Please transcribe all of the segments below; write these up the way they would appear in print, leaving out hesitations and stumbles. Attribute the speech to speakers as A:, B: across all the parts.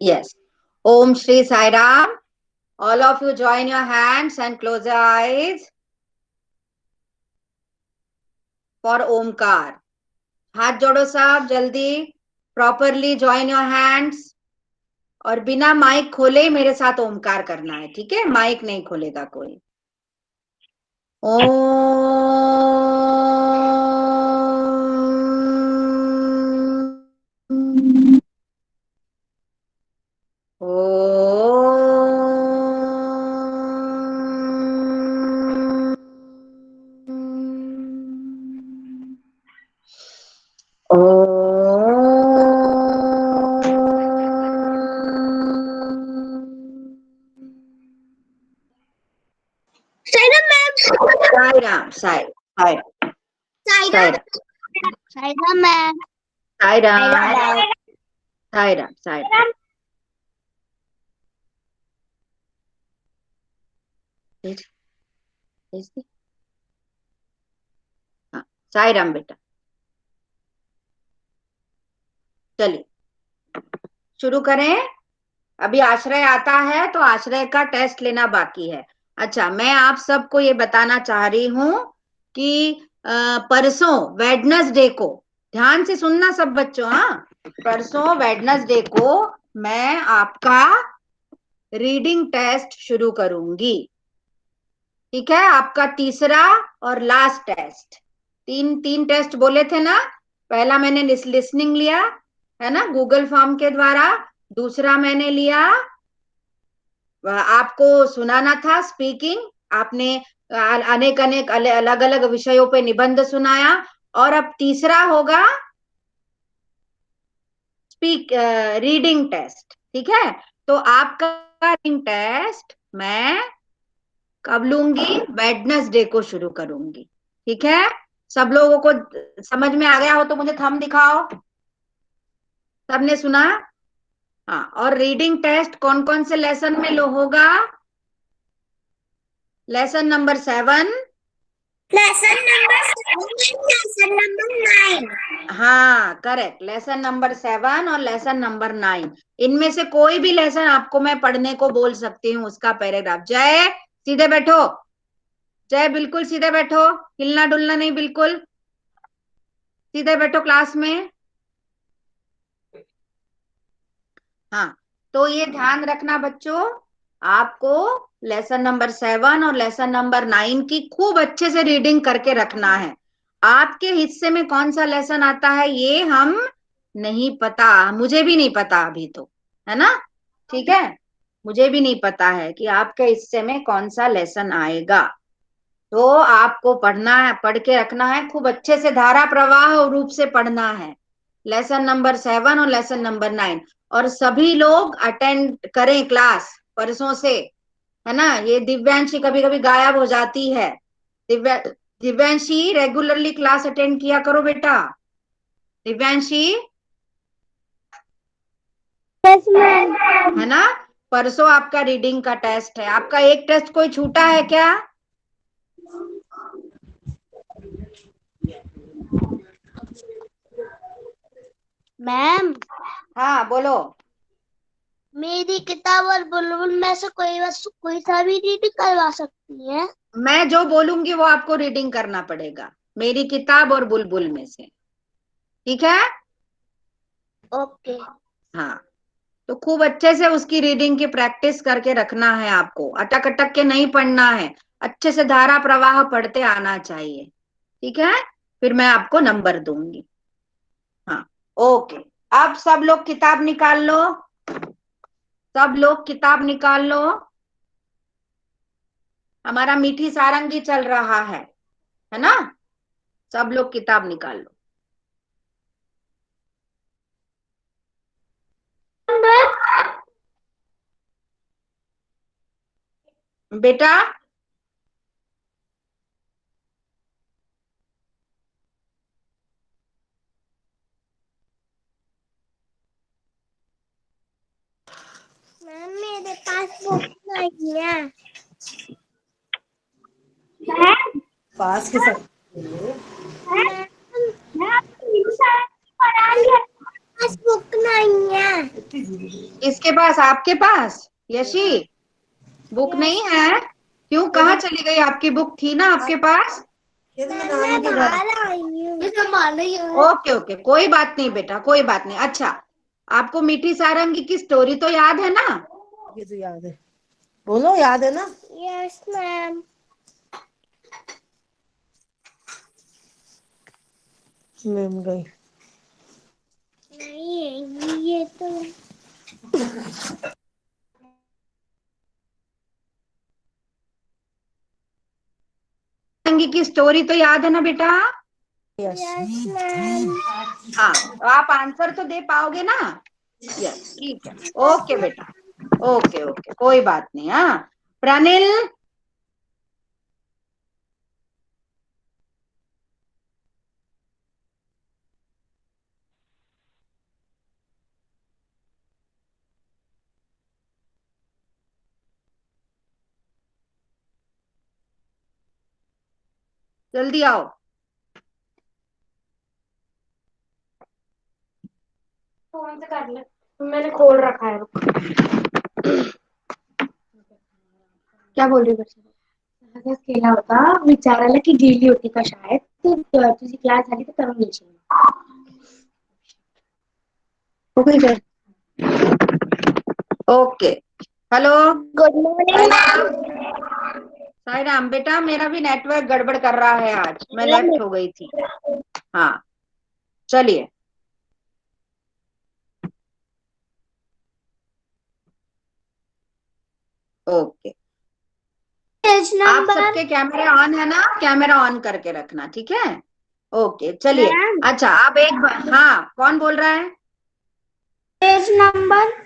A: Yes. Om Shri Sai Ram. All of you join your hands and close your eyes for Omkar. हाथ जोड़ो सब जल्दी. Properly join your hands और बिना mic खोले ही मेरे साथ ओमकार करना है. ठीक है, माइक नहीं खोलेगा कोई. Sai Ram, Sai, Sai, Sai Ram,
B: Saira ma'am.
A: Sai Ram, Sai Ram, Sai Ram. हाँ, साई राम बेटा. चलिए शुरू करें. अभी आश्रय आता है तो आश्रय का टेस्ट लेना बाकी है. अच्छा, मैं आप सबको ये बताना चाह रही हूं कि परसों वेडनेसडे को, ध्यान से सुनना सब बच्चों. हाँ, परसों वेडनेसडे को मैं आपका रीडिंग टेस्ट शुरू करूंगी. ठीक है, आपका तीसरा और लास्ट टेस्ट. तीन तीन टेस्ट बोले थे ना. पहला मैंने लिसनिंग लिया है ना, गूगल फॉर्म के द्वारा. दूसरा मैंने लिया, आपको सुनाना था, स्पीकिंग. आपने अनेक अनेक अलग अलग विषयों पे निबंध सुनाया. और अब तीसरा होगा रीडिंग टेस्ट. ठीक है, तो आपका रीडिंग टेस्ट मैं कब लूंगी? वेडनेसडे को शुरू करूंगी. ठीक है, सब लोगों को समझ में आ गया हो तो मुझे थंब दिखाओ. सबने सुना? हाँ, और रीडिंग टेस्ट कौन कौन से लेसन में लो होगा? Lesson number 7,
B: Lesson number 7 and lesson number 9.
A: हाँ करेक्ट, लेसन नंबर 7 और लेसन नंबर 9. इनमें से कोई भी लेसन आपको मैं पढ़ने को बोल सकती हूँ, उसका पैराग्राफ. जय, सीधे बैठो. जय, बिल्कुल सीधे बैठो, हिलना डुलना नहीं, बिल्कुल सीधे बैठो क्लास में. हाँ, तो ये ध्यान रखना बच्चों, आपको लेसन नंबर 7 और लेसन नंबर 9 की खूब अच्छे से रीडिंग करके रखना है. आपके हिस्से में कौन सा लेसन आता है ये हम नहीं पता, मुझे भी नहीं पता अभी तो, है ना. ठीक है, मुझे भी नहीं पता है कि आपके हिस्से में कौन सा लेसन आएगा. तो आपको पढ़ना है, पढ़ के रखना है खूब अच्छे से, धारा प्रवाह रूप से पढ़ना है. लेसन नंबर 7 और लेसन नंबर 9. और सभी लोग अटेंड करें क्लास परसों से, है ना. ये दिव्यांशी कभी कभी गायब हो जाती है. दिव्यांशी रेगुलरली क्लास अटेंड किया करो बेटा. Divyanshi,
B: Yes ma'am.
A: है ना. परसों आपका रीडिंग का टेस्ट है. आपका एक टेस्ट कोई छूटा है क्या?
B: मैम,
A: हाँ बोलो.
B: मेरी किताब और बुलबुल में से कोई सा भी रीडिंग करवा सकती है?
A: मैं जो बोलूंगी वो आपको रीडिंग करना पड़ेगा, मेरी किताब और बुलबुल में से. ठीक है.
B: ओके.
A: हाँ, तो खूब अच्छे से उसकी रीडिंग की प्रैक्टिस करके रखना है आपको. अटक अटक के नहीं पढ़ना है, अच्छे से धारा प्रवाह पढ़ते आना चाहिए. ठीक है, फिर मैं आपको नंबर दूंगी. हाँ, ओके. अब सब लोग किताब निकाल लो, सब लोग किताब निकाल लो. हमारा मीठी सारंगी चल रहा है ना. सब लोग किताब निकाल लो बेटा.
B: मैम, मेरे पास बुक नहीं है.
A: पास के सब
B: मैम, पास बुक नहीं है.
A: किसके पास? आपके पास? यशी बुक नहीं है? क्यों, कहाँ चली गई? आपकी बुक थी ना आपके पास? ओके ओके, कोई बात नहीं बेटा, कोई बात नहीं। अच्छा, आपको मीठी सारंगी की स्टोरी तो याद है ना?
C: ये तो याद है, बोलो याद है ना?
B: Yes ma'am.
C: मैम गई।
B: नहीं ये तो
A: सारंगी की स्टोरी तो याद है ना बेटा?
C: यस।
B: Yes ma'am.
A: हाँ, तो आप आंसर तो दे पाओगे ना? यस, ठीक है। ओके बेटा, ओके ओके, कोई बात नहीं। हाँ, प्रणिल। जल्दी आओ।
D: फोन से कर ले, मैंने खोल रखा है। क्या बोल रही हो? केला होता विचारायला की गेली होती का शाळेत, तर तुझी क्लास झाली तर करून घेशील. ओके कर.
A: Okay, hello.
B: Good morning ma'am.
A: Sai Ram बेटा, मेरा भी नेटवर्क गड़बड़ कर रहा है आज, मैं लेफ्ट हो गई थी। हाँ, चलिए। ओके,
B: पेज
A: आप
B: नंबर
A: सबके कैमरे ऑन है ना? कैमरा ऑन करके रखना, ठीक है? ओके, चलिए।
B: मैम।
A: अच्छा, आप एक बार, हाँ, कौन बोल रहा है?
B: पेज नंबर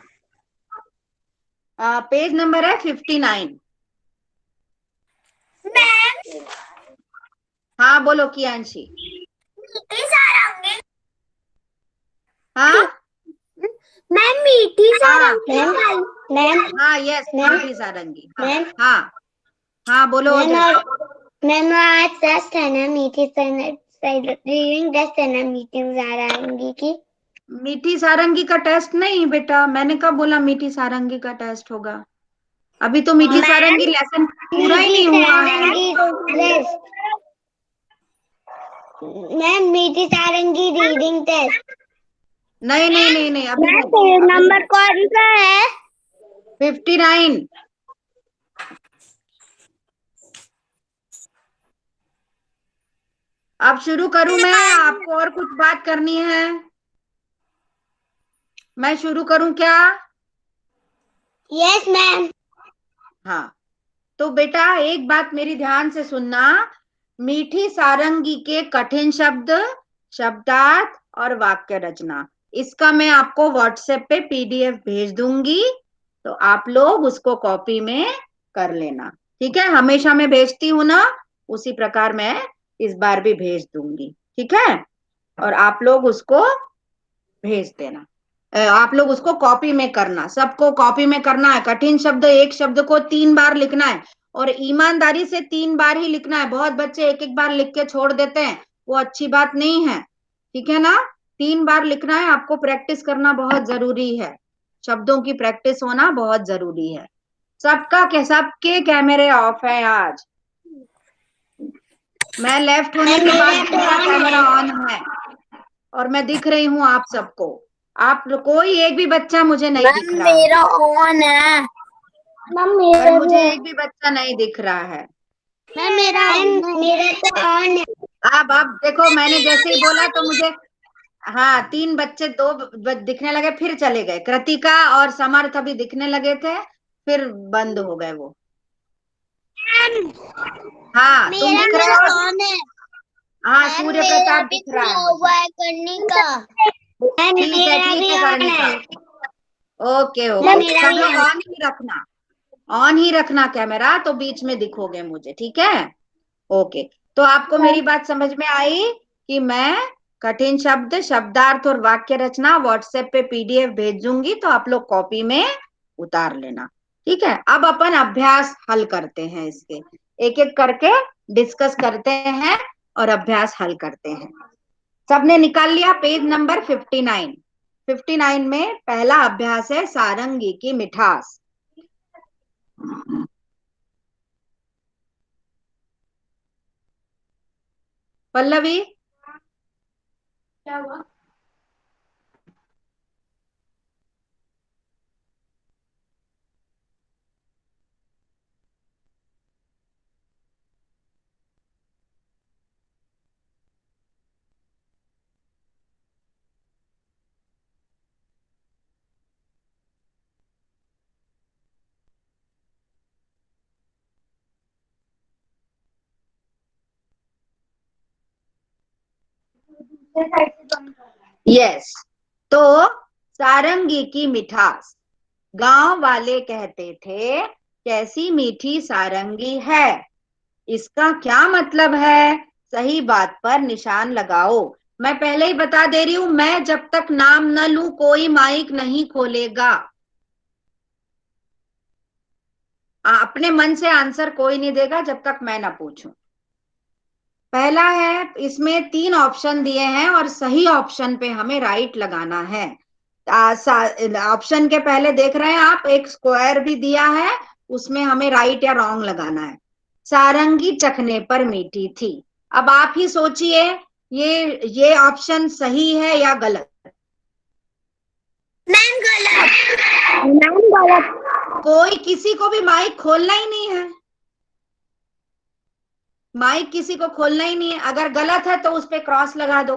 A: पेज नंबर है 59।
B: मैम।
A: हाँ, बोलो कियांशी। हाँ
B: मैम मीठी
A: हाँ
B: सारंगी। मैम
A: हाँ, यस,
B: मैम
A: मीठी सारंगी। हाँ
B: मैम
A: हाँ हाँ, बोलो
B: मैम
A: ओजस।
B: मैम आज टेस्ट है ना मीठी रीडिंग टेस्ट है ना मीठी सारंगी की।
A: मीठी सारंगी का टेस्ट नहीं बेटा, मैंने कब बोला मीठी सारंगी का टेस्ट होगा? अभी तो मीठी
B: मैम
A: सारंगी लेसन पूरा ही
B: मीठी
A: नहीं हुआ है।
B: सारंगी टेस्ट। मैम मीठी सारंगी रीडिंग टेस्ट।
A: नहीं नहीं नहीं नहीं, अभी
B: मैम
A: नहीं,
B: पेज
A: अभी
B: नंबर
A: नहीं।
B: कौन सा है?
A: 59। अब शुरू करूं मैं या आपको और कुछ बात करनी है? मैं शुरू करूं क्या?
B: Yes ma'am.
A: हाँ, तो बेटा एक बात मेरी ध्यान से सुनना। मीठी सारंगी के कठिन शब्द, शब्दार्थ और वाक्य रचना, इसका मैं आपको व्हाट्सएप पे पीडीएफ भेज दूंगी, तो आप लोग उसको कॉपी में कर लेना, ठीक है? हमेशा मैं भेजती हूँ ना, उसी प्रकार मैं इस बार भी भेज दूंगी, ठीक है? और आप लोग उसको भेज देना। आप लोग उसको कॉपी में करना, सबको कॉपी में करना है। कठिन शब्द, एक शब्द को 3 बार लिखना है, और ईमानदारी से 3 बार ही लिखना है। बहुत बच्चे एक एक बार लिख के छोड़ देते हैं, वो अच्छी बात नहीं है, ठीक है ना? 3 बार लिखना है आपको, प्रैक्टिस करना बहुत जरूरी है, शब्दों की प्रैक्टिस होना बहुत जरूरी है। सबके कैमरे ऑफ है आज। मैं लेफ्ट होने
B: मैम
A: के बाद
B: मेरा
A: भी
B: तो
A: मेरा
B: ऑन
A: कैमरा
B: है।
A: ऑन है, और मैं दिख रही हूँ आप सबको। आप कोई एक भी बच्चा मुझे नहीं
B: मैम
A: दिख रहा है,
B: मेरा ऑन है। मैम
A: पर
B: मेरा भी
A: मुझे
B: ऑन।
A: एक भी बच्चा नहीं दिख रहा है।
B: मैम मेरा तो ऑन है।
A: अब देखो, मैंने जैसे ही बोला तो मुझे, हाँ, 3 बच्चे, दिखने लगे, फिर चले गए। कृतिका और समर्थ अभी दिखने लगे थे, फिर बंद हो गए वो।
B: मैम
A: हाँ, तुम
B: मेरा
A: दिख रहे
B: मेरा
A: हो?
B: ऑन है।
A: हाँ,
B: मैम
A: सूर्य
B: मेरा
A: प्रताप
B: भी
A: दिख रहा है
B: हुआ
A: मुझे।
B: है करने का। मैम मेरा
A: ठीक
B: भी
A: है
B: ऑन
A: कर्णिका।
B: है।
A: ओके
B: मैम
A: ओके,
B: मेरा
A: सब
B: भी
A: लोग
B: ऑन है।
A: ऑन ही रखना, ऑन ही रखना कैमरा, तो बीच में दिखोगे मुझे, ठीक है? ओके, तो आपको मेरी बात समझ में आई कि मैं कठिन शब्द, शब्दार्थ और वाक्य रचना व्हाट्सएप पे पीडीएफ भेजूंगी, तो आप लोग कॉपी में उतार लेना, ठीक है? अब अपन अभ्यास हल करते हैं, इसके एक एक करके डिस्कस करते हैं और अभ्यास हल करते हैं। सबने निकाल लिया पेज नंबर 59? 59 में पहला अभ्यास है सारंगी की मिठास। पल्लवी,
D: क्या हुआ?
A: यस, तो सारंगी की मिठास, गांव वाले कहते थे कैसी मीठी सारंगी है, इसका क्या मतलब है? सही बात पर निशान लगाओ। मैं पहले ही बता दे रही हूं, मैं जब तक नाम न लूं कोई माइक नहीं खोलेगा। अपने मन से आंसर कोई नहीं देगा जब तक मैं ना पूछूं। पहला है, इसमें 3 ऑप्शन दिए हैं और सही ऑप्शन पे हमें राइट लगाना है। ऑप्शन के पहले देख रहे हैं आप, एक स्क्वायर भी दिया है, उसमें हमें राइट या रॉन्ग लगाना है। सारंगी चखने पर मीठी थी। अब आप ही सोचिए, ये ऑप्शन सही है या गलत?
B: मैम गलत। मैम गलत।
A: कोई किसी को भी माइक खोलना ही नहीं है, माइक किसी को खोलना ही नहीं है। अगर गलत है तो उस पे क्रॉस लगा दो,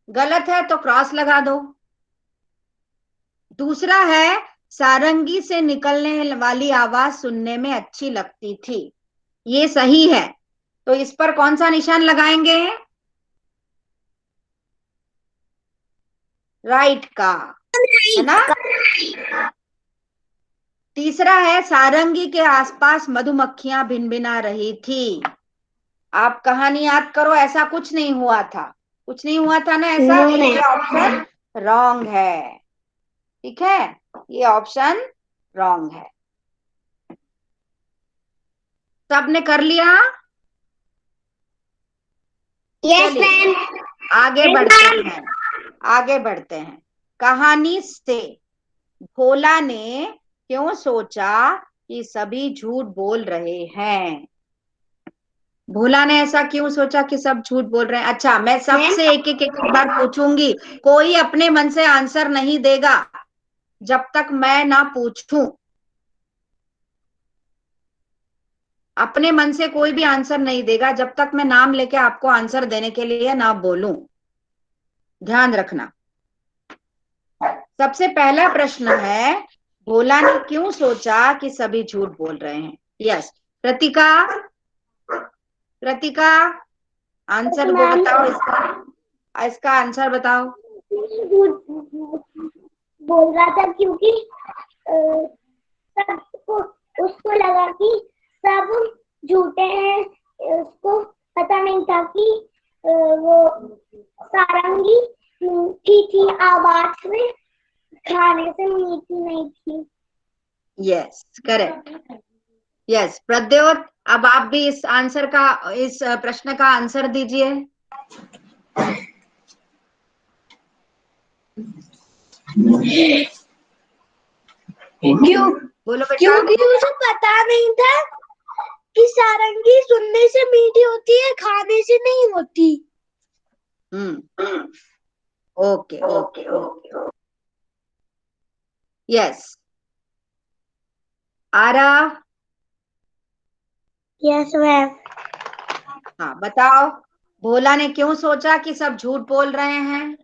A: गलत है तो क्रॉस लगा दो। दूसरा है, सारंगी से निकलने वाली आवाज सुनने में अच्छी लगती थी, ये सही है, तो इस पर कौन सा निशान लगाएंगे? राइट का, है ना? तीसरा है, सारंगी के आसपास मधुमक्खियां भिनभिना रही थी। आप कहानी याद करो, ऐसा कुछ नहीं हुआ था, कुछ नहीं हुआ था ना ऐसा, तो ये ऑप्शन रॉन्ग है। ठीक है, ये ऑप्शन रॉन्ग है। सबने कर लिया?
B: यस
A: चलिए
B: मैम।
A: आगे बढ़ते हैं, आगे बढ़ते हैं। कहानी से, भोला ने क्यों सोचा कि सभी झूठ बोल रहे हैं? भोला ने ऐसा क्यों सोचा कि सब झूठ बोल रहे हैं? अच्छा, मैं सबसे एक बार पूछूंगी, कोई अपने मन से आंसर नहीं देगा जब तक मैं ना पूछूं। अपने मन से कोई भी आंसर नहीं देगा जब तक मैं नाम लेके आपको आंसर देने के लिए ना बोलूं, ध्यान रखना। सबसे पहला प्रश्न है, भोला ने क्यों सोचा कि सभी झूठ बोल रहे हैं? यस, कृतिका, कृतिका आंसर वो बताओ, इसका इसका आंसर बताओ।
B: बोल रहा था क्योंकि सबको, उसको लगा कि सब झूठे हैं। उसको पता नहीं था कि वो सारंगी मीठी थी आवाज में, खाने से मीठी नहीं थी।
A: Yes correct. यस प्रद्योत, अब आप भी इस आंसर का, इस प्रश्न का आंसर दीजिए।
B: क्यों?
A: बोलो बेटा।
B: क्योंकि उसे पता नहीं था कि सारंगी सुनने से मीठी होती है, खाने से नहीं होती।
A: Okay okay okay. Yes, Aarav.
B: Yes ma'am.
A: हाँ बताओ, भोला ने क्यों सोचा कि सब झूठ बोल रहे हैं?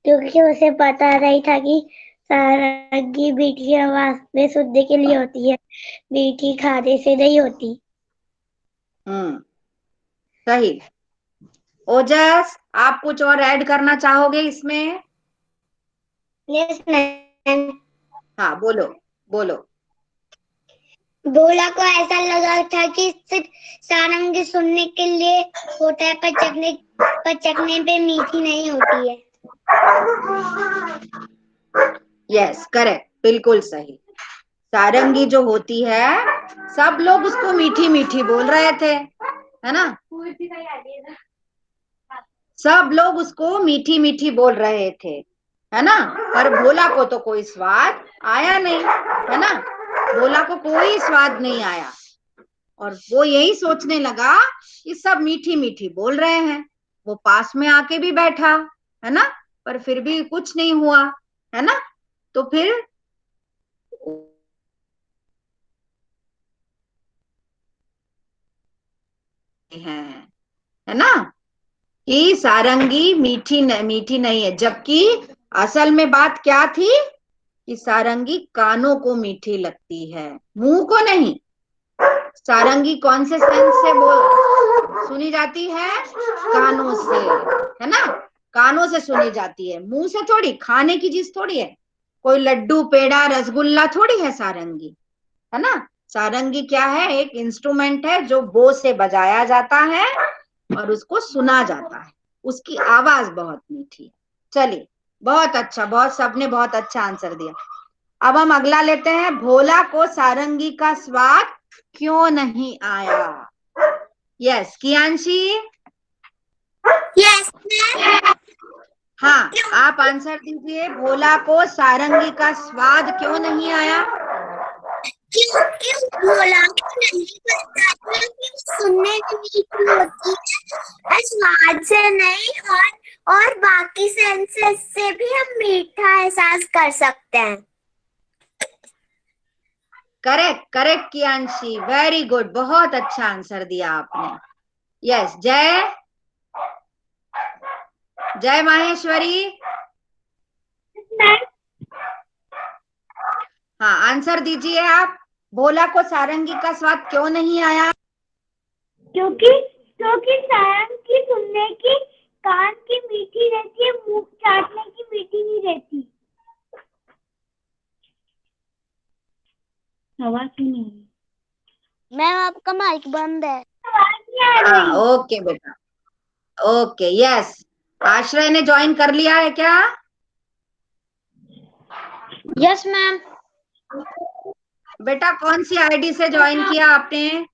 B: क्योंकि उसे पता नहीं था कि सारंगी मीठी आवाज में सुनने के लिए होती है, मीठी खाने से नहीं होती।
A: सही। ओजस, आप कुछ और ऐड करना चाहोगे इसमें?
B: Yes ma'am.
A: हाँ बोलो, बोलो।
B: भोला को ऐसा लगा था कि सिर्फ सारंगी सुनने के लिए होता है, पर चखने पे मीठी नहीं होती है।
A: यस करेक्ट, बिल्कुल सही। सारंगी जो होती है, सब लोग उसको मीठी मीठी बोल रहे थे, है ना? सब लोग उसको मीठी मीठी बोल रहे थे, है ना, पर भोला को तो कोई स्वाद आया नहीं, है ना, भोला को कोई स्वाद नहीं आया। और वो यही सोचने लगा कि सब मीठी मीठी बोल रहे हैं। वो पास में आके भी बैठा, है ना, पर फिर भी कुछ नहीं हुआ, है ना। तो फिर है ना कि सारंगी मीठी नहीं है, जबकि असल में बात क्या थी कि सारंगी कानों को मीठी लगती है, मुंह को नहीं। सारंगी कौन से सेंस से बोल सुनी जाती है? कानों से, है ना, कानों से सुनी जाती है, मुंह से थोड़ी। खाने की चीज थोड़ी है, कोई लड्डू पेड़ा रसगुल्ला थोड़ी है सारंगी, है ना। सारंगी क्या है? एक इंस्ट्रूमेंट है जो बो से बजाया जाता है और उसको सुना जाता है, उसकी आवाज बहुत मीठी है। चलिए, बहुत अच्छा, बहुत सबने बहुत अच्छा आंसर दिया। अब हम अगला लेते हैं, भोला को सारंगी का स्वाद क्यों नहीं आया? यस कियांशी।
B: यस।
A: हाँ, आप आंसर दीजिए, भोला को सारंगी का स्वाद क्यों नहीं आया?
B: क्योंकि भोला को नहीं पता था कि सुनने में मीठी होती है, स्वाद से नहीं, और बाकी सेंसेस से भी हम मीठा एहसास कर सकते हैं।
A: करेक्ट करेक्ट कियांशी, वेरी गुड, बहुत अच्छा आंसर दिया आपने। यस, जय माहेश्वरी। हाँ, आंसर दीजिए आप, भोला को सारंगी का स्वाद क्यों नहीं आया?
B: क्योंकि सारंगी सुनने की कान की मीठी रहती है, मुंह चाटने की मीठी नहीं रहती। आवाज नहीं, मैम आपका माइक बंद है, आवाज नहीं आ
A: हाँ,
B: रही।
A: ओके बेटा, ओके। यस, आश्रय ने ज्वाइन कर लिया है क्या?
B: Yes ma'am.
A: बेटा कौन सी आईडी से ज्वाइन किया आपने?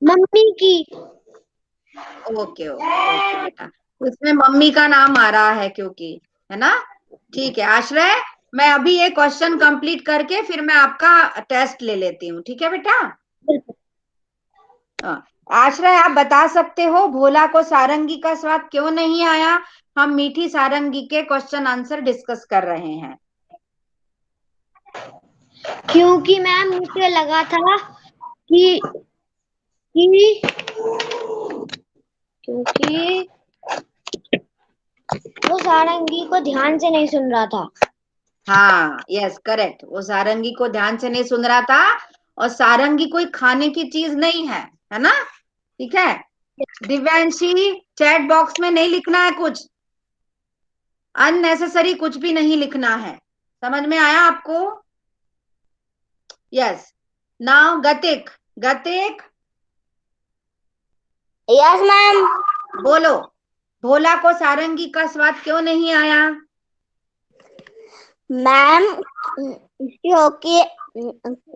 B: मम्मी की।
A: ओके ओके ओके बेटा, उसमें मम्मी का नाम आ रहा है क्योंकि, है ना। ठीक है आश्रय, मैं अभी ये क्वेश्चन कंप्लीट करके फिर मैं आपका टेस्ट ले लेती हूँ, ठीक है बेटा। हाँ, आश्रय आप बता सकते हो भोला को सारंगी का स्वाद क्यों नहीं आया? हम मीठी सारंगी के क्वेश्चन आंसर डिस्कस कर रहे हैं।
B: क्योंकि मैम मुझे लगा था कि क्योंकि वो सारंगी को ध्यान से नहीं सुन रहा था।
A: हाँ, यस करेक्ट, वो सारंगी को ध्यान से नहीं सुन रहा था, और सारंगी कोई खाने की चीज नहीं है ना। ठीक है, दिव्यांशी चैट बॉक्स में नहीं लिखना है कुछ, अननेसेसरी कुछ भी नहीं लिखना है, समझ में आया आपको? यस, नाउ गतिक, गतिक
B: यस मैम।
A: बोलो, भोला को सारंगी का स्वाद क्यों नहीं आया?
B: मैम क्योंकि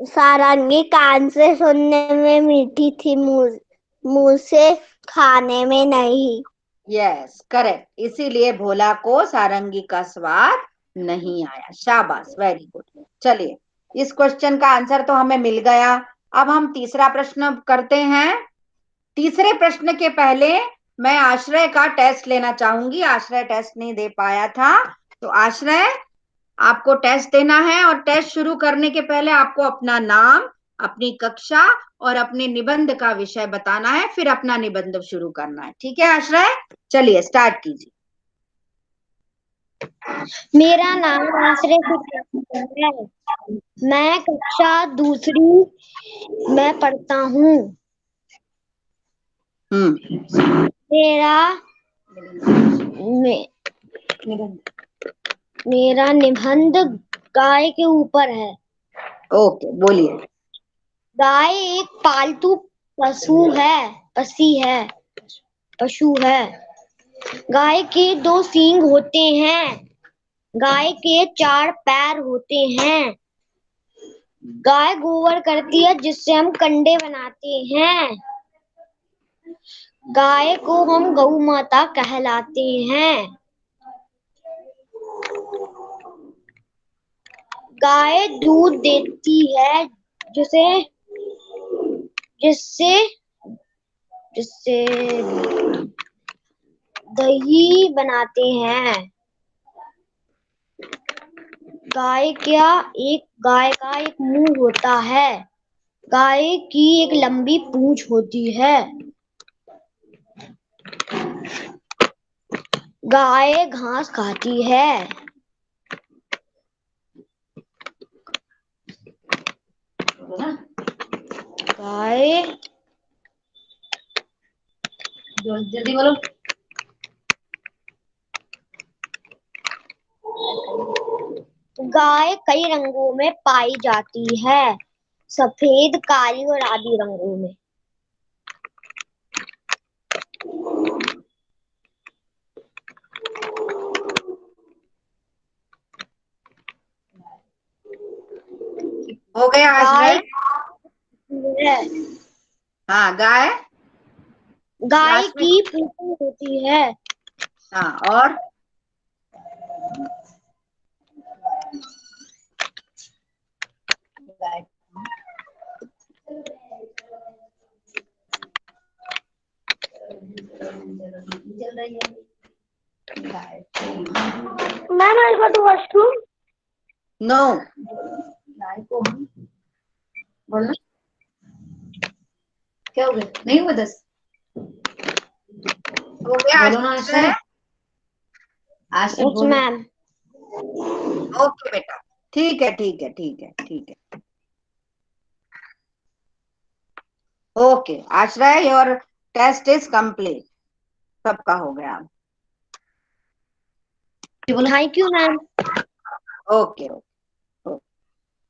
B: सारंगी कान से सुनने में मीठी थी, मुंह से खाने में नहीं।
A: यस करेक्ट, इसीलिए भोला को सारंगी का स्वाद नहीं आया। शाबाश, वेरी गुड। चलिए, इस क्वेश्चन का आंसर तो हमें मिल गया। अब हम तीसरा प्रश्न करते हैं। तीसरे प्रश्न के पहले मैं आश्रय का टेस्ट लेना चाहूंगी, आश्रय टेस्ट नहीं दे पाया था, तो आश्रय आपको टेस्ट देना है, और टेस्ट शुरू करने के पहले आपको अपना नाम, अपनी कक्षा और अपने निबंध का विषय बताना है, फिर अपना निबंध शुरू करना है, ठीक है आश्रय? चलिए स्टार्ट कीजिए।
B: मेरा नाम आश्रय है, मैं कक्षा दूसरी में पढ़ता हूँ। मेरा मेरा निबंध गाय के ऊपर है।
A: ओके, बोलिए।
B: गाय एक पालतू पशु है। गाय के 2 सींग होते हैं। गाय के 4 पैर होते हैं। गाय गोबर करती है जिससे हम कंडे बनाते हैं। गाय को हम गौ माता कहलाते हैं। गाय दूध देती है जिसे जिससे जिससे दही बनाते हैं। गाय का एक मुंह होता है। गाय की एक लंबी पूंछ होती है। गाय घास खाती है। गाय जल्दी बोलो। गाय कई रंगों में पाई जाती है, सफेद, काली और आदि रंगों में।
A: हो गया
B: गाय
A: आश्रय? हाँ, गाय
B: गाय
A: लास्ट में।
B: की पूंछ होती है।
A: हाँ, और
B: ma'am I go to washroom.
A: No, गाय को हम बोलना क्या हो गया? नहीं हुआ 10? हो गया
C: बोलो ना
A: आश्रय?
C: आश्रय।
A: आश्रय
B: यस
A: बोलो।
B: मैम।
A: ओके बेटा, ठीक है, ठीक है, ठीक है, ठीक है। ओके आश्रय, योर टेस्ट इज कंप्लीट। सबका हो गया।
B: Thank you ma'am.
A: Okay okay.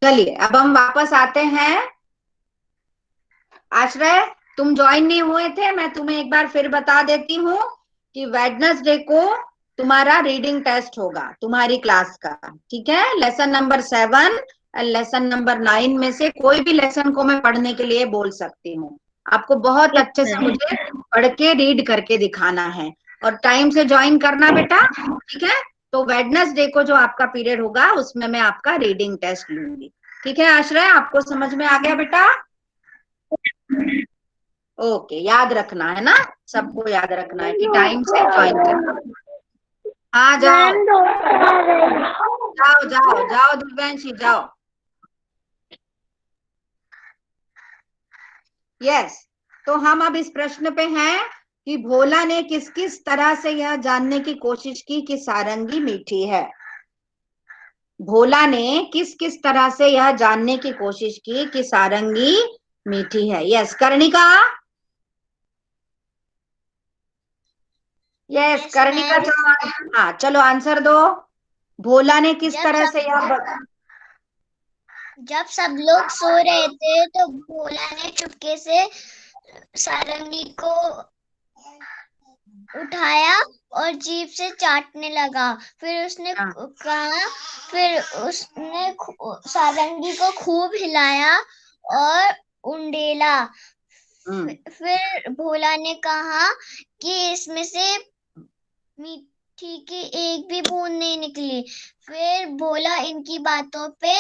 A: चलिए अब हम वापस आते हैं। आश्रय, तुम ज्वाइन नहीं हुए थे, मैं तुम्हें एक बार फिर बता देती हूँ कि वेडनेसडे को तुम्हारा रीडिंग टेस्ट होगा तुम्हारी क्लास का। ठीक है, लेसन नंबर 7 और लेसन नंबर 9 में से कोई भी लेसन को मैं पढ़ने के लिए बोल सकती हूँ। आपको बहुत अच्छे से मुझे पढ़ के रीड करके दिखाना है और टाइम से ज्वाइन करना बेटा। ठीक है, तो वेडनेसडे को जो आपका पीरियड होगा उसमें मैं आपका रीडिंग टेस्ट लूंगी। ठीक है आश्रय, आपको समझ में आ गया बेटा? ओके, याद रखना है ना, सबको याद रखना है कि टाइम से ज्वाइन करना। हाँ जाओ
B: मैम दोस्त आ गए।
A: जाओ जाओ जाओ दिव्यांशी जाओ। यस, तो हम अब इस प्रश्न पे हैं कि भोला ने किस किस तरह से यह जानने की कोशिश की कि सारंगी मीठी है। भोला ने किस किस तरह से यह जानने की कोशिश की कि सारंगी मीठी है। यस कर्णिका। यस कर्णिका, चलो हाँ चलो आंसर दो। भोला ने किस तरह से
B: जब सब लोग सो रहे थे तो भोला ने चुपके से सारंगी को उठाया और जीभ से चाटने लगा। फिर उसने सारंगी को खूब हिलाया और उंडेला। फिर भोला ने कहा कि इसमें से मीठी की एक भी बूंद नहीं निकली। फिर भोला इनकी बातों पे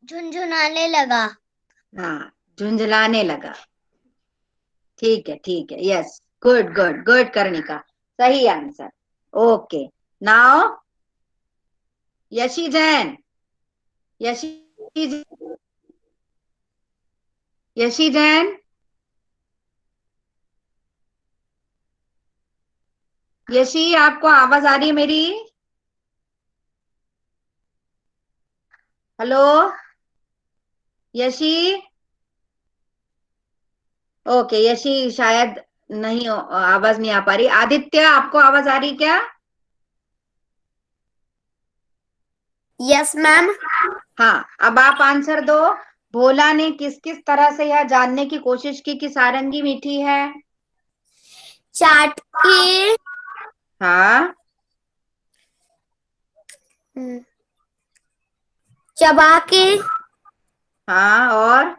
B: झुनझुनाने लगा।
A: हाँ, झुंझलाने लगा। ठीक है, ठीक है। यस, गुड गुड गुड कर्णिका, सही answer. Okay, now Yeshi Jain. Yeshi Yeshi Jain, Yeshi आपको आवाज आ रही है मेरी? हेलो यशी। ओके, यशी शायद नहीं, आवाज नहीं आ पा रही। आदित्य, आपको आवाज आ रही क्या?
B: Yes ma'am.
A: हाँ, अब आप आंसर दो। भोला ने किस किस तरह से यह जानने की कोशिश की कि सारंगी मीठी है?
B: चाट के,
A: हाँ,
B: चबा के,
A: हाँ, और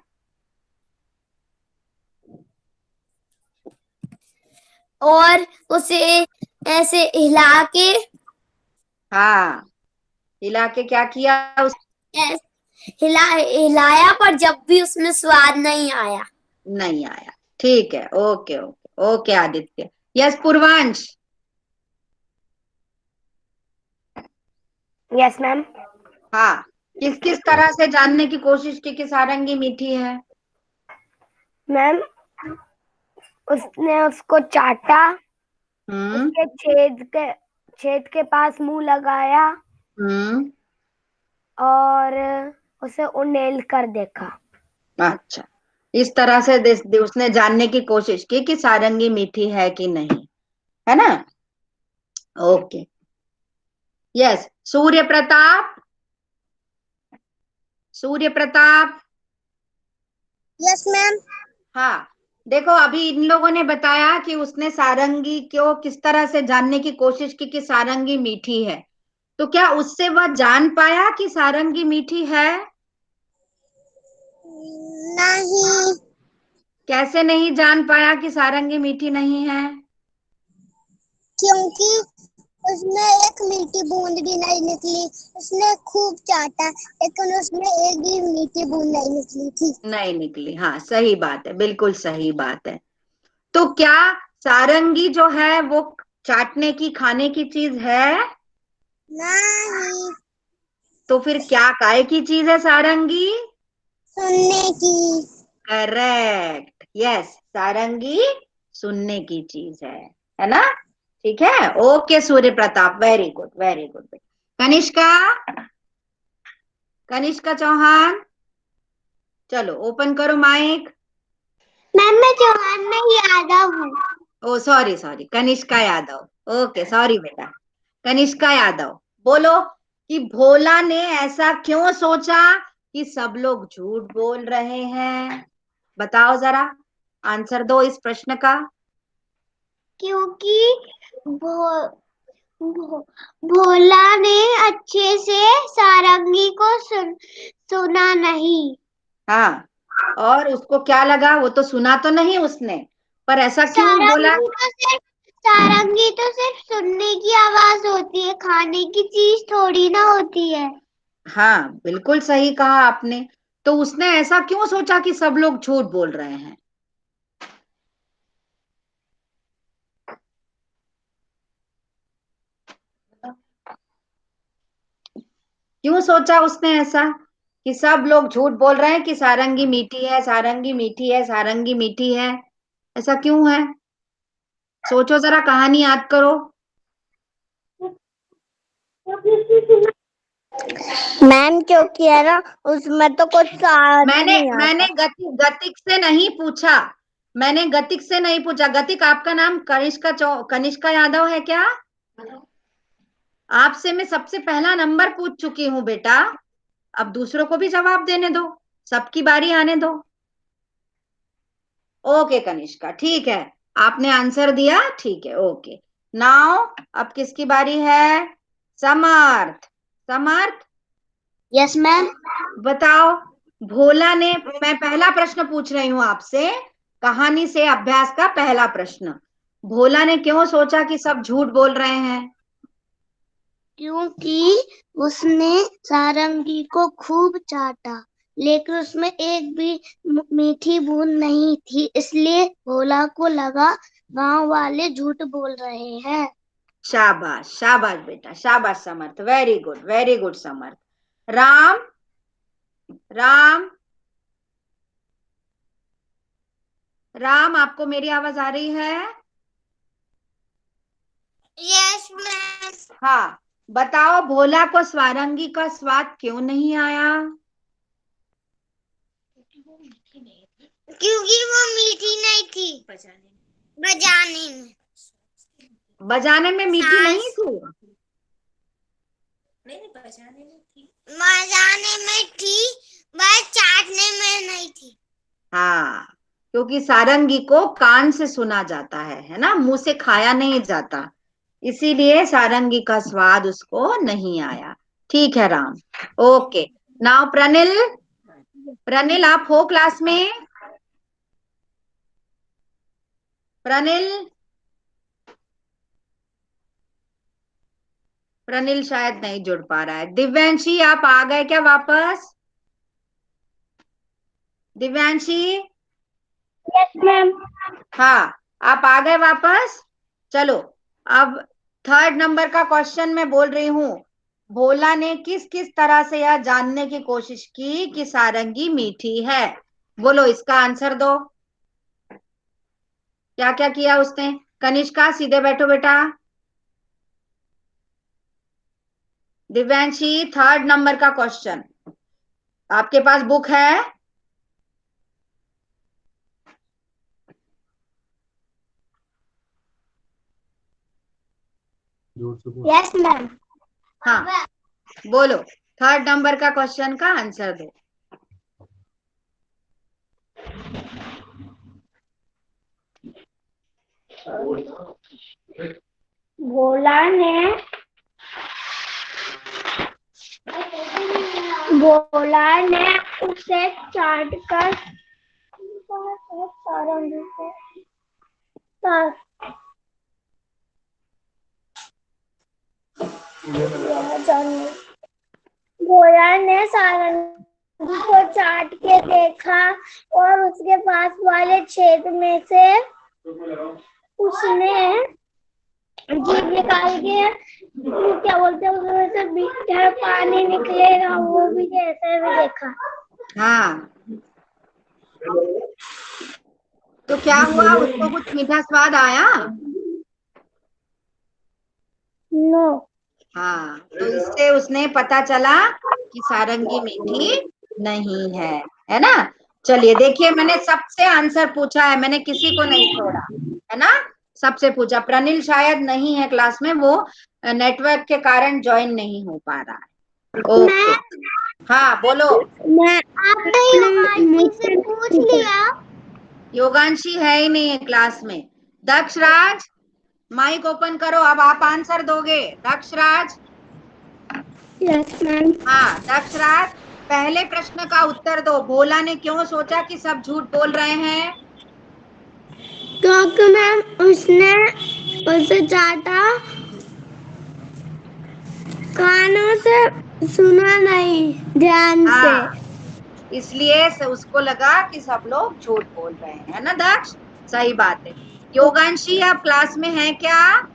B: और उसे ऐसे हिला के,
A: हाँ, हिला के क्या किया
B: हिलाया, पर जब भी उसमें स्वाद नहीं आया।
A: नहीं आया। ठीक है, okay okay okay Aditya. Yes Purvansh.
B: Yes ma'am.
A: हाँ, किस किस तरह से जानने की कोशिश की कि सारंगी मीठी है?
B: मैम, उसने उसको चाटा,
A: हम्म।
B: उसके छेद के पास मुंह लगाया
A: हम्म।
B: और उसे उंडेल कर देखा।
A: अच्छा, इस तरह से उसने जानने की कोशिश की कि सारंगी मीठी है कि नहीं, है ना? Okay. Yes, Surya Pratap. Surya Pratap.
B: Yes ma'am.
A: हाँ, देखो अभी इन लोगों ने बताया कि उसने सारंगी को किस तरह से जानने की कोशिश की कि सारंगी मीठी है। तो क्या उससे वह जान पाया कि सारंगी मीठी है?
B: नहीं,
A: कैसे नहीं जान पाया कि सारंगी मीठी नहीं है?
B: क्योंकि उसमें एक मीठी बूंद भी नहीं निकली। उसने खूब चाटा, लेकिन उसमें एक भी मीठी बूंद नहीं निकली थी।
A: नहीं निकली, हाँ सही बात है, बिल्कुल सही बात है। तो क्या सारंगी जो है वो चाटने की, खाने की चीज है?
B: नहीं,
A: तो फिर क्या, काय की चीज है सारंगी?
B: सुनने की।
A: करेक्ट, यस, सारंगी सुनने की चीज है ना? ठीक है, okay Surya Pratap, very good very good. Kanishka. Kanishka Chauhan, चलो ओपन करो माइक।
B: मैम, मैं चौहान नहीं यादव हूँ।
A: Oh sorry sorry, Kanishka Yadav. Okay sorry बेटा, कनिष्का यादव। बोलो कि भोला ने ऐसा क्यों सोचा कि सब लोग झूठ बोल रहे हैं? बताओ जरा, आंसर दो इस प्रश्न का।
B: क्योंकि भोला ने अच्छे से सारंगी को सुना नहीं।
A: हाँ, और उसको क्या लगा? वो तो सुना तो नहीं उसने, पर ऐसा क्यों बोला?
B: सारंगी तो सिर्फ सुनने की आवाज होती है, खाने की चीज थोड़ी ना होती है।
A: हाँ बिल्कुल सही कहा आपने। तो उसने ऐसा क्यों सोचा कि सब लोग झूठ बोल रहे हैं? क्यों सोचा उसने ऐसा कि सब लोग झूठ बोल रहे हैं कि सारंगी मीठी है, सारंगी मीठी है, सारंगी मीठी है? ऐसा क्यों है? सोचो जरा, कहानी याद करो।
B: मैम, क्योंकि है ना, उसमें तो कुछ आता
A: मैंने
B: नहीं
A: मैंने
B: आता।
A: गतिक से नहीं पूछा। मैंने गतिक से नहीं पूछा। गतिक, आपका नाम कनिष्का यादव है क्या? आपसे मैं सबसे पहला नंबर पूछ चुकी हूँ बेटा। अब दूसरों को भी जवाब देने दो, सबकी बारी आने दो। ओके कनिष्का, ठीक है, आपने आंसर दिया, ठीक है, ओके। नाउ अब किसकी बारी है? समर्थ। समर्थ,
B: यस मैम।
A: बताओ। भोला ने, मैं पहला प्रश्न पूछ रही हूं आपसे, कहानी से अभ्यास का पहला प्रश्न। भोला ने क्यों सोचा कि सब झूठ बोल रहे हैं?
B: क्योंकि उसने सारंगी को खूब चाटा, लेकिन उसमें एक भी मीठी बूंद नहीं थी, इसलिए भोला को लगा गांव वाले झूठ बोल रहे हैं।
A: शाबाश शाबाश बेटा, शाबाश समर्थ, वेरी गुड समर्थ। राम। राम। राम, आपको मेरी आवाज आ रही है?
B: Yes ma'am.
A: हाँ, बताओ भोला को स्वारंगी का स्वाद क्यों नहीं आया?
B: क्योंकि वो मीठी नहीं थी। बजाने में।
A: बजाने में मीठी नहीं थी?
B: बजाने में थी, बस चाटने में नहीं थी।
A: हाँ, क्योंकि सारंगी को कान से सुना जाता है ना, मुंह से खाया नहीं जाता, इसीलिए सारंगी का स्वाद उसको नहीं आया। ठीक है राम, ओके। नाउ प्रनिल। प्रनिल, आप हो क्लास में? प्रनिल। प्रनिल शायद नहीं जुड़ पा रहा है। दिव्यांशी आप आ गए क्या वापस? Divyanshi,
B: yes ma'am.
A: हाँ आप आ गए वापस। चलो, अब थर्ड नंबर का क्वेश्चन मैं बोल रही हूँ। भोला ने किस किस तरह से यह जानने की कोशिश की कि सारंगी मीठी है? बोलो, इसका आंसर दो। क्या क्या किया उसने? कनिष्का सीधे बैठो बेटा। दिव्यांशी, थर्ड नंबर का क्वेश्चन, आपके पास बुक है?
B: Yes ma'am.
A: हाँ बोलो, थर्ड नंबर का क्वेश्चन का आंसर दो।
B: भोला ने उसे चाट कर सारंगी को भोला ने सारंगी को चाट के देखा और उसके पास वाले छेद में से उसने जीभ निकाल के, क्या बोलते हैं, उसमें से मीठा पानी निकलेगा, वो भी ऐसे भी देखा।
A: हाँ, तो क्या हुआ, उसको कुछ मीठा स्वाद आया?
B: नो।
A: हाँ, तो इससे उसने पता चला कि सारंगी मीठी नहीं है ना? चलिए देखिए, मैंने सबसे आंसर पूछा है, मैंने किसी को नहीं छोड़ा, है ना? सबसे पूछा। प्रनिल शायद नहीं है क्लास में, वो नेटवर्क के कारण ज्वाइन नहीं हो पा रहा है। ओके, हाँ बोलो।
B: मैं आपने योगांशी से पूछ लिया?
A: योगांशी है ही नहीं है क्लास में। दक्ष राज, माइक ओपन करो, अब आप आंसर दोगे। दक्ष राज,
B: यस मैम।
A: हाँ दक्ष राज, पहले प्रश्न का उत्तर दो। भोला ने क्यों सोचा कि सब झूठ बोल रहे हैं?
B: क्योंकि मैम उसने उसे चाटा, कानों से सुना नहीं ध्यान से।
A: हाँ, इसलिए से उसको लगा कि सब लोग झूठ बोल रहे हैं, है ना दक्ष? सही बात है। योगांशी आप क्लास में है क्या?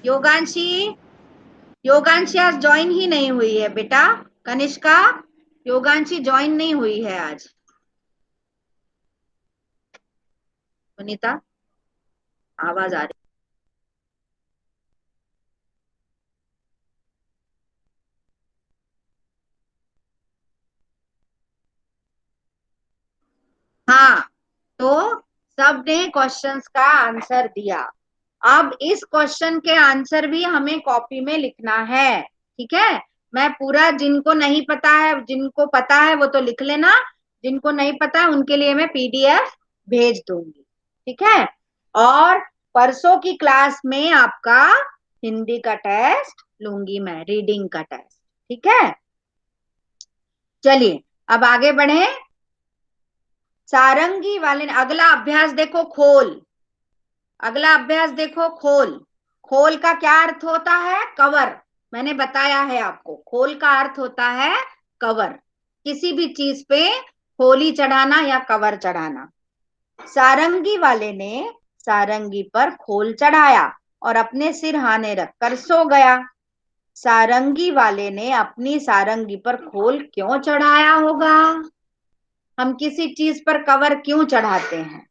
A: योगांशी, योगांशी आज ज्वाइन ही नहीं हुई है बेटा। कनिष्का, योगांशी ज्वाइन नहीं हुई है आज। सुनीता, आवाज आ रही? हाँ, तो सबने क्वेश्चंस का आंसर दिया। अब इस क्वेश्चन के आंसर भी हमें कॉपी में लिखना है, ठीक है? मैं पूरा, जिनको नहीं पता है, जिनको पता है वो तो लिख लेना, जिनको नहीं पता है उनके लिए मैं पीडीएफ भेज दूंगी, ठीक है? और परसों की क्लास में आपका हिंदी का टेस्ट लूंगी मैं, रीडिंग का टेस्ट, ठीक है? चलिए अब आगे बढ़े। सारंगी वाले ने अगला अभ्यास देखो, खोल। अगला अभ्यास देखो, खोल। खोल का क्या अर्थ होता है? कवर। मैंने बताया है आपको, खोल का अर्थ होता है कवर, किसी भी चीज पे खोली चढ़ाना या कवर चढ़ाना। सारंगी वाले ने सारंगी पर खोल चढ़ाया और अपने सिरहाने रखकर सो गया। सारंगी वाले ने अपनी सारंगी पर खोल क्यों चढ़ाया होगा? हम किसी चीज पर कवर क्यों चढ़ाते हैं?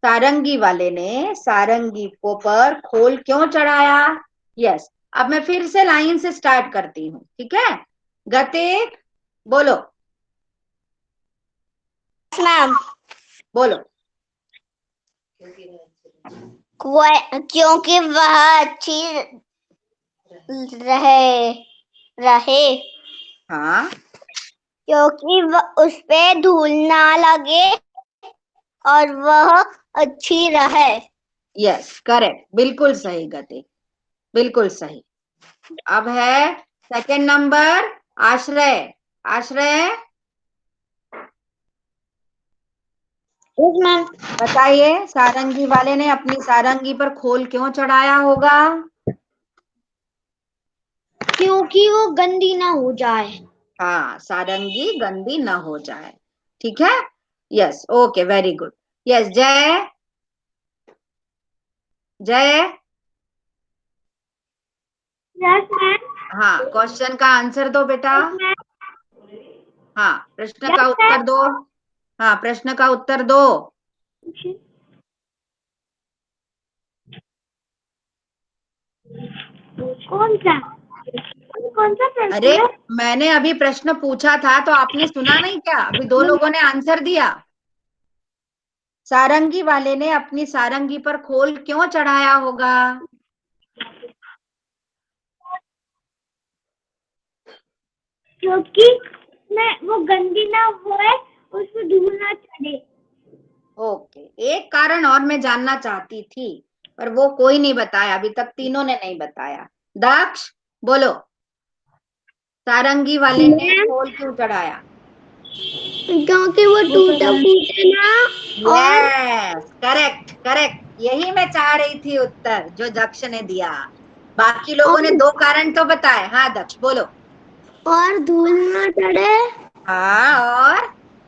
A: सारंगी वाले ने सारंगी को पर खोल क्यों चढ़ाया? यस, अब मैं फिर से लाइन से स्टार्ट करती हूँ, ठीक है? गतिक, बोलो।
B: मैम,
A: बोलो।
B: क्योंकि वह अच्छी रहे रहे
A: हाँ,
B: क्योंकि उस पे धूल ना लगे और वह अच्छी रहे।
A: यस करेक्ट, बिल्कुल सही गतिक, बिल्कुल सही। अब है सेकंड नंबर, आश्रय। आश्रय
B: मैम,
A: बताइए, सारंगी वाले ने अपनी सारंगी पर खोल क्यों चढ़ाया होगा?
B: क्योंकि वो गंदी ना हो जाए।
A: हाँ, सारंगी गंदी ना हो जाए। ठीक है, yes, okay, very good. Yes, जय। जय।
B: Yes ma'am.
A: हाँ, क्वेश्चन का आंसर दो बेटा।
B: Yes ma'am.
A: हाँ, प्रश्न का
B: यस
A: उत्तर दो। हाँ, प्रश्न का उत्तर दो।
B: मैम। कौन सा प्रश्न
A: अरे,
B: है?
A: मैंने अभी प्रश्न पूछा था तो आपने सुना नहीं क्या? अभी दो लोगों ने आंसर दिया। सारंगी वाले ने अपनी सारंगी पर खोल क्यों चढ़ाया होगा?
B: क्योंकि मैं वो गंदी ना होए, उसमें धूल ना चढ़े।
A: ओके, एक कारण और मैं जानना चाहती थी, पर वो कोई नहीं बताया अभी तक, तीनों ने नहीं बताया। दक्ष, बोलो, सारंगी वाले ने
B: मैम,
A: खोल क्यों चढ़ाया?
B: क्योंकि वो टूटा फूटे ना। और
A: यस, करेक्ट करेक्ट, यही मैं चाह रही थी उत्तर जो दक्ष ने दिया। बाकी लोगों ने
B: और,
A: दो कारण तो बताए। हाँ दक्ष, बोलो।
B: और धूल ना चढ़े,
A: हाँ,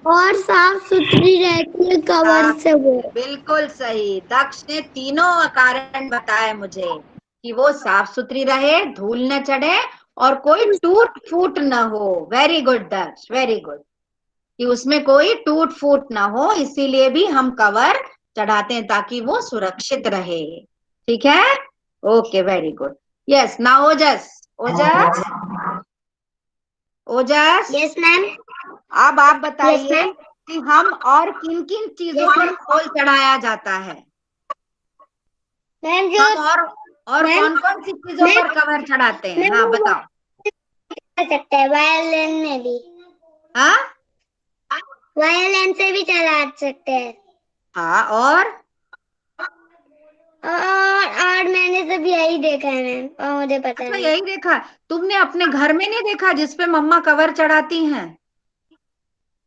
B: और साफ सुथरी रहती है कवर
A: हाँ,
B: से वो।
A: बिल्कुल सही, दक्ष ने तीनों कारण बताए मुझे, कि वो साफ सुथरी रहे, धूल न चढ़े, और कोई टूट फूट न हो। वेरी गुड दक्ष, वेरी गुड, कि उसमें कोई टूट फूट ना हो, इसीलिए भी हम कवर चढ़ाते हैं ताकि वो सुरक्षित रहे। ठीक है, okay, very good. Yes, now Ojas. Ojas. Ojas,
B: yes ma'am.
A: अब आप
B: यस
A: बताइए
B: मैम।
A: कि हम और किन किन चीजों
B: यस
A: पर
B: मैम।
A: खोल चढ़ाया जाता है?
B: मैम जो
A: हम और
B: मैम
A: कौन कौन सी चीजों
B: मैम
A: पर कवर चढ़ाते हैं?
B: मैम
A: हाँ,
B: वो
A: बताओ।
B: कर सकते हैं वायलिन में भी।
A: हाँ,
B: वायलिन से भी चला सकते हैं।
A: हाँ, और
B: और मैंने सब यही देखा है मैम, और मुझे पता
A: अच्छा,
B: नहीं।
A: यही देखा? तुमने अपने घर में नहीं देखा जिसपे मम्मा कवर चढ़ाती हैं?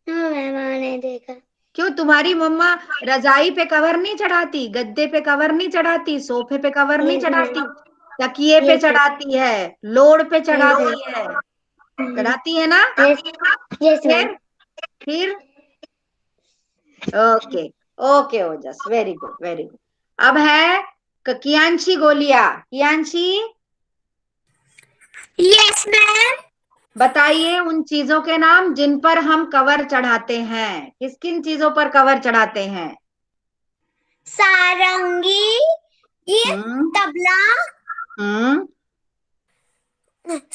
B: हाँ मैम, और नहीं देखा।
A: क्यों, तुम्हारी मम्मा रजाई पे कवर नहीं चढ़ाती, गद्दे पे कवर नहीं चढ़ाती, सोफे पे कवर नहीं
B: यस
A: चढ़ाती,
B: मैम।
A: तकिए पे
B: यस
A: चढ़ाती है, लोड पे चढ़ाती
B: मैम।
A: है? चढ़ाती है ना?
B: यस। Yes ma'am.
A: फिर फिर ओके, ओके ओजस, वेरी गुड, वेरी गुड। अब है कियांशी गोलिया। कियांशी,
B: यस मैम।
A: बताइए उन चीजों के नाम जिन पर हम कवर चढ़ाते हैं। किस किन चीजों पर कवर चढ़ाते हैं?
B: सारंगी, ये
A: हम्म।
B: तबला,
A: हम्म।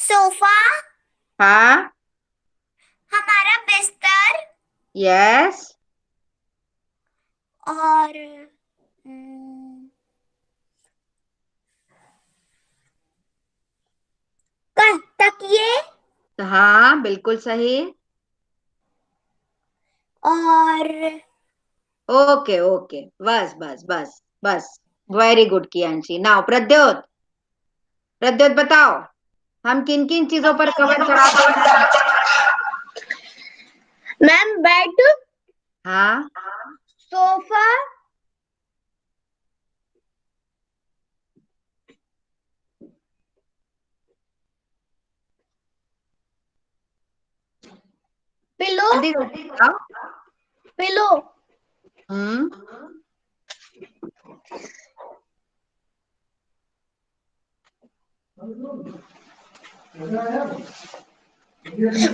B: सोफा,
A: हाँ।
B: हमारा बिस्तर,
A: यस।
B: और तकिए,
A: हाँ, बिल्कुल सही।
B: और
A: ओके ओके, बस बस बस बस, very good Kiyanshi. Now Pradyot, Pradyot बताओ, हम किन किन चीजों पर कवर चढ़ाते हैं?
B: मैम बेड,
A: हाँ।
B: सोफा, पिलो,
A: जल्दी जल्दी बताओ।
B: पिलो,
A: हम्म।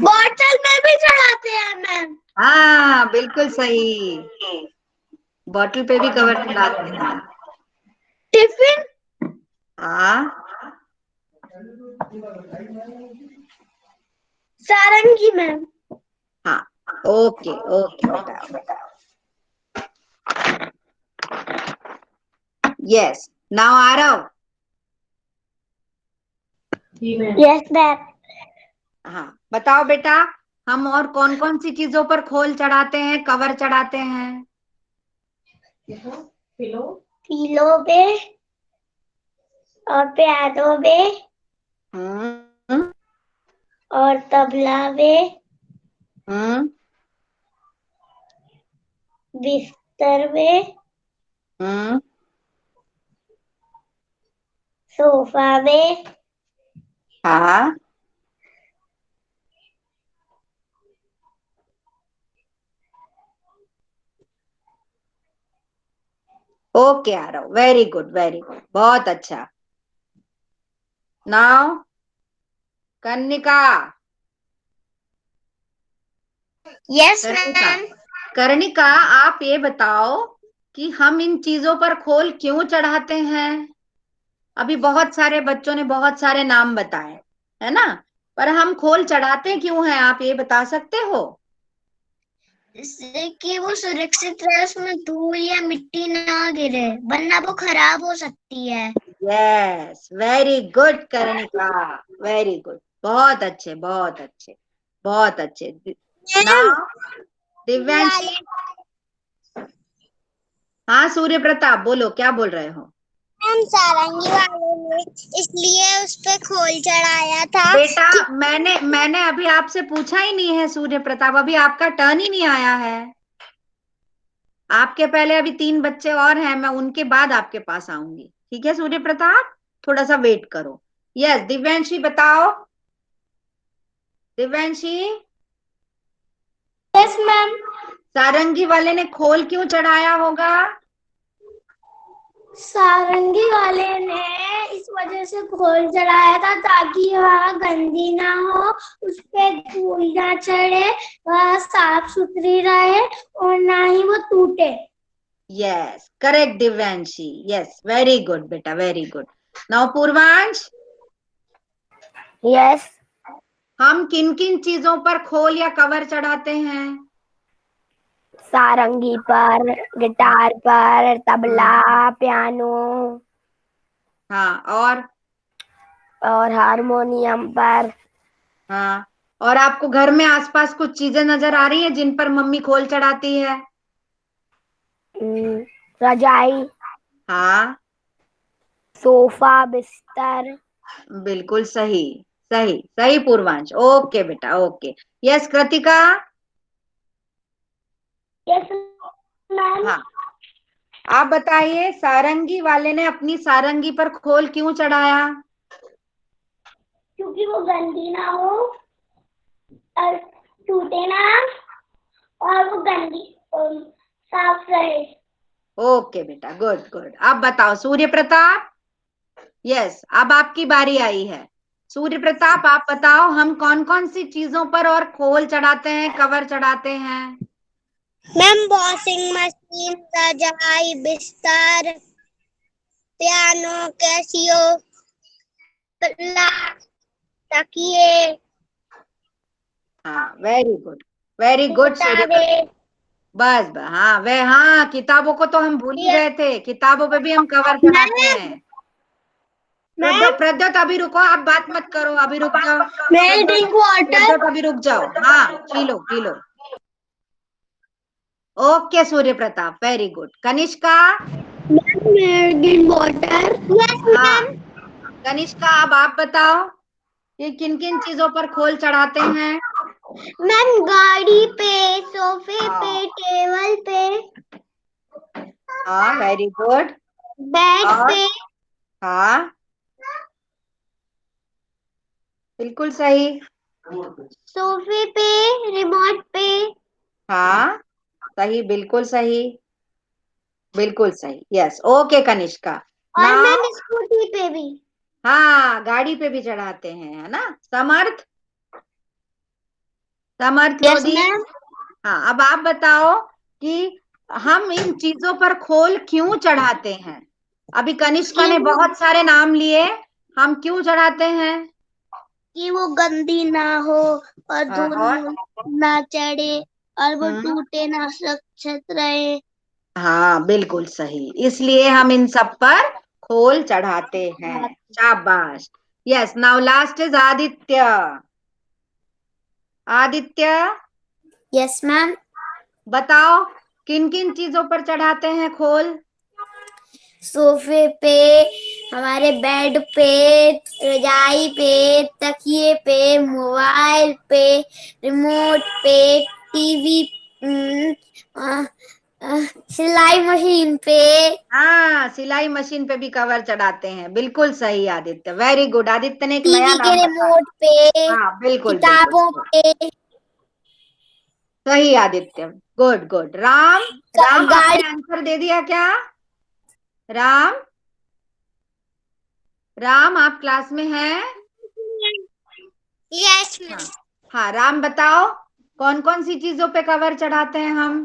B: बॉटल में भी चढ़ाते हैं मैम।
A: हाँ, बिल्कुल सही, बॉटल पे भी कवर चढ़ाते हैं।
B: टिफिन,
A: हाँ।
B: सारंगी मैम।
A: हाँ, ओके ओके बेटा। Yes, now Aarav.
B: Yes ma'am.
A: हाँ, बताओ बेटा, हम और कौन कौन सी चीजों पर खोल चढ़ाते हैं, कवर चढ़ाते हैं?
B: पिलो पे, और पियानो पे,
A: हम्म।
B: और तबला पे,
A: हम्म।
B: बिस्तर पे,
A: हम्म।
B: सोफा पे,
A: हाँ। Okay Aarav, very good, very good, बहुत अच्छा। नाउ कन्निका।
B: Yes
A: कर्णिका,
B: ma'am.
A: कर्णिका, आप ये बताओ कि हम इन चीजों पर खोल क्यों चढ़ाते हैं। अभी बहुत सारे बच्चों ने बहुत सारे नाम बताए, है ना, पर हम खोल चढ़ाते क्यों हैं, आप ये बता सकते हो।
B: इससे कि वो सुरक्षित रहे, उसमें धूल या मिट्टी ना गिरे, वरना वो खराब हो सकती है।
A: Yes, very good कर्णिका, very good, बहुत अच्छे, बहुत अच्छे, बहुत अच्छे।
B: Ma'am,
A: now Divyanshi. हाँ सूर्य प्रताप, बोलो क्या बोल रहे हो।
B: मैम सारंगी वाले ने इसलिए उस पे खोल चढ़ाया था
A: बेटा
B: कि
A: मैंने अभी आपसे पूछा ही नहीं है सूर्य प्रताप, अभी आपका टर्न ही नहीं आया है। आपके पहले अभी 3 बच्चे और हैं, मैं उनके बाद आपके पास आऊंगी, ठीक है सूर्य प्रताप, थोड़ा सा वेट करो। यस दिव्यांशी बताओ। दिव्यांशी,
B: यस मैम,
A: सारंगी वाले ने खोल क्यों चढ़ाया होगा।
B: सारंगी वाले ने इस वजह से खोल चढ़ाया था ताकि वह गंदी ना हो, उस पे धूल ना चढ़े, वह साफ सुथरी रहे और ना ही वो टूटे।
A: Yes correct Divyanshi, yes very good बेटा, very good. Now Purvansh,
B: yes,
A: हम किन किन चीजों पर खोल या कवर चढ़ाते हैं।
B: सारंगी पर, गिटार पर, तबला, पियानो
A: हाँ
B: और हारमोनियम पर।
A: हाँ, और आपको घर में आसपास कुछ चीजें नजर आ रही हैं जिन पर मम्मी खोल चढ़ाती है।
B: रजाई,
A: हाँ
B: सोफा, बिस्तर।
A: बिल्कुल सही, सही सही पूर्वांश, ओके बेटा, okay. Yes Kritika.
B: Yes ma'am,
A: हाँ आप बताइए, सारंगी वाले ने अपनी सारंगी पर खोल क्यों चढ़ाया।
B: क्योंकि वो गंदी ना हो और टूटे ना और वो गंदी साफ रहे।
A: ओके बेटा, गुड गुड। अब बताओ सूर्य प्रताप। यस अब आपकी बारी आई है। सूर्य प्रताप आप बताओ, हम कौन कौन सी चीजों पर और खोल चढ़ाते हैं, कवर चढ़ाते हैं।
B: मैम वॉशिंग मशीन, रजाई, बिस्तर, पियानो, कैसियो, तबला, तकिए,
A: हाँ very good, very good Surya Pratap.
B: किताबें।
A: बस हाँ वे हाँ, किताबों को तो हम भूल ही गए थे, किताबों पे भी हम कवर चढ़ाते
B: मैम,
A: हैं।
B: मैम,
A: प्रद्योत अभी रुको, आप बात मत करो, अभी रुक जाओ।
B: मैं
A: प्रद्योत,
B: ड्रिंक वाटर।
A: प्रद्योत अभी रुक जाओ, हाँ पी लो पी लो। Okay Surya Pratap, very good. Kanishka.
B: Ma'am मैं ड्रिंक वाटर। यस
A: हाँ
B: मैम।
A: कनिष्का, अब आप बताओ ये किन किन चीजों पर खोल चढ़ाते हैं।
B: मैम गाड़ी पे, सोफे पे,
A: हाँ
B: टेबल पे,
A: हाँ वेरी गुड।
B: बेड
A: और
B: पे,
A: हाँ बिल्कुल सही।
B: सोफे पे, रिमोट पे
A: हाँ सही, बिल्कुल सही, बिल्कुल सही। Yes okay Kanishka.
B: और मैम
A: नाउ
B: स्कूटी पे भी।
A: हाँ गाड़ी पे भी चढ़ाते हैं, है ना। समर्थ, समर्थ
B: यस
A: लोधी।
B: मैम।
A: हाँ अब आप बताओ कि हम इन चीजों पर खोल क्यों चढ़ाते हैं। अभी कनिष्का ने बहुत सारे नाम लिए, हम क्यों चढ़ाते हैं।
B: कि वो गंदी ना हो और धूल
A: और
B: वूल ना चढ़े और वो
A: हम्म,
B: टूटे ना, सुरक्षित रहे।
A: हाँ बिल्कुल सही, इसलिए हम इन सब पर खोल चढ़ाते हैं। शाबाश। Yes now last is Aditya. Aditya
B: yes ma'am.
A: बताओ, किन किन चीजों पर चढ़ाते हैं खोल।
B: सोफे पे, हमारे बेड पे, रजाई पे, तकिए पे, मोबाइल पे, रिमोट पे, टीवी, सिलाई मशीन पे,
A: हाँ सिलाई मशीन पे भी कवर चढ़ाते हैं, बिल्कुल सही आदित्य, वेरी गुड। आदित्य ने एक नया
B: टीवी के
A: नाम बताया।
B: रिमोट पे,
A: हाँ बिल्कुल बिल्कुल
B: किताबों पे,
A: सही आदित्य, गुड गुड। राम, राम आपने
B: गाड़ी।
A: आंसर दे दिया क्या। राम, राम आप क्लास में हैं?
B: यस
A: हाँ हाँ, राम बताओ कौन कौन सी चीजों पे कवर चढ़ाते हैं हम?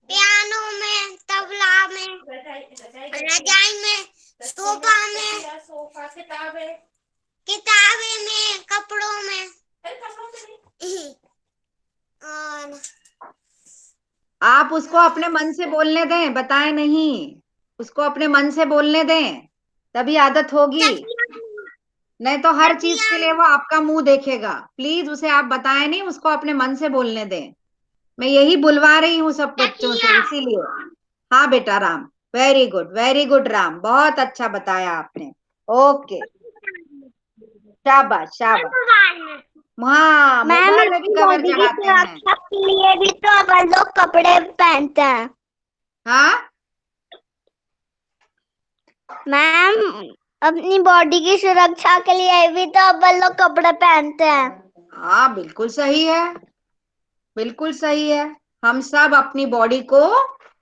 B: पियानो में, तबला में, रजाई में, सोफा में, किताबें में, कपड़ों में और
A: आप उसको अपने मन से बोलने दें, बताएं नहीं, उसको अपने मन से बोलने दें, तभी आदत होगी। नहीं तो हर चीज के लिए वो आपका मुंह देखेगा। प्लीज उसे आप बताएं नहीं, उसको अपने मन से बोलने दें। मैं यही बुलवा रही हूँ सब बच्चों से, इसीलिए। हाँ बेटा राम, वेरी गुड राम, बहुत अच्छा बताया आपने। ओके, शाबाश शाबाश। हाँ,
B: मैम
A: मोबाइल में भी
B: अपनी
A: कवर
B: बॉडी की
A: चढ़ाते हैं।
B: सुरक्षा के लिए भी तो अपन लोग कपड़े पहनते हैं।
A: हाँ
B: मैम अपनी बॉडी की सुरक्षा के लिए भी तो अपन लोग कपड़े पहनते हैं।
A: हाँ, बिल्कुल सही है, बिल्कुल सही है। हम सब अपनी बॉडी को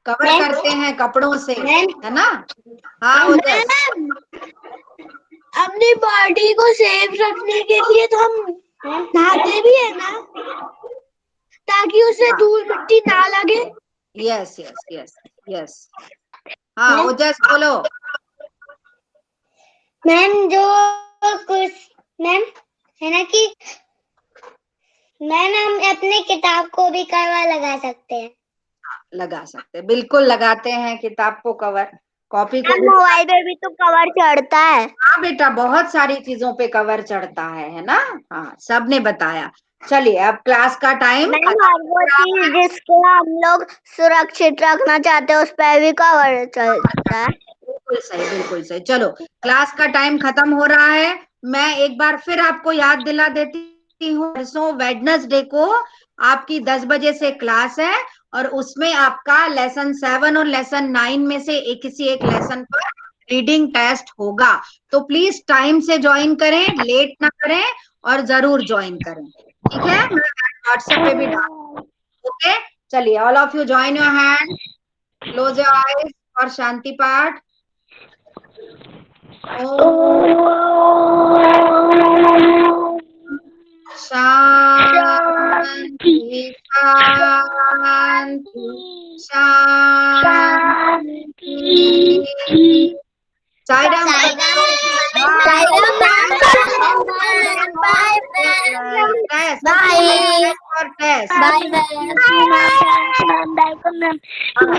A: कवर करते हैं कपड़ों से, है ना? हाँ ओजस।
B: मैम अपनी बॉडी को सेफ रखने के लिए तो हम नहाते भी है ना, ताकि उसे
A: हाँ,
B: धूल मिट्टी ना लगे।
A: Yes yes yes yes. हाँ ओजस बोलो।
B: मैम जो कुछ मैम है ना कि मैम हम अपने किताब को भी कवर लगा सकते हैं।
A: लगा सकते, बिल्कुल लगाते हैं किताब को कवर, कॉपी को
B: मैम
A: भी।
B: मोबाइल पे भी तो कवर चढ़ता है।
A: हाँ बेटा, बहुत सारी चीजों पे कवर चढ़ता है ना? हाँ, सबने बताया। चलिए अब क्लास का टाइम
B: मैम
A: खत्म
B: और
A: हो
B: वो
A: रहा
B: चीज
A: है।
B: जिसको हम लोग सुरक्षित रखना चाहते हैं उस पर भी कवर चलता है।
A: बिल्कुल सही, बिल्कुल सही। चलो, क्लास का टाइम खत्म हो रहा है। मैं एक बार फिर आपको याद दिला देती हूँ, परसों वेडनेसडे को आपकी 10 बजे से क्लास है, और उसमें आपका लेसन 7 और लेसन 9 में से किसी एक लेसन पर रीडिंग टेस्ट होगा। तो प्लीज टाइम से ज्वाइन करें, लेट ना करें, और जरूर ज्वाइन करें। ठीक है, मैं व्हाट्सएप पे भी डाल। ओके, चलिए, all of you join your hand, close your eyes और शांति पाठ। शांति शांति शांति। साईराम बच्चों,
B: बाय
A: टेस्ट
B: बाय
A: और टेस्ट।
B: Bye
A: bye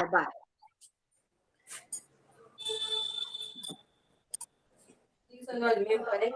A: bye.
C: समझ में पड़े।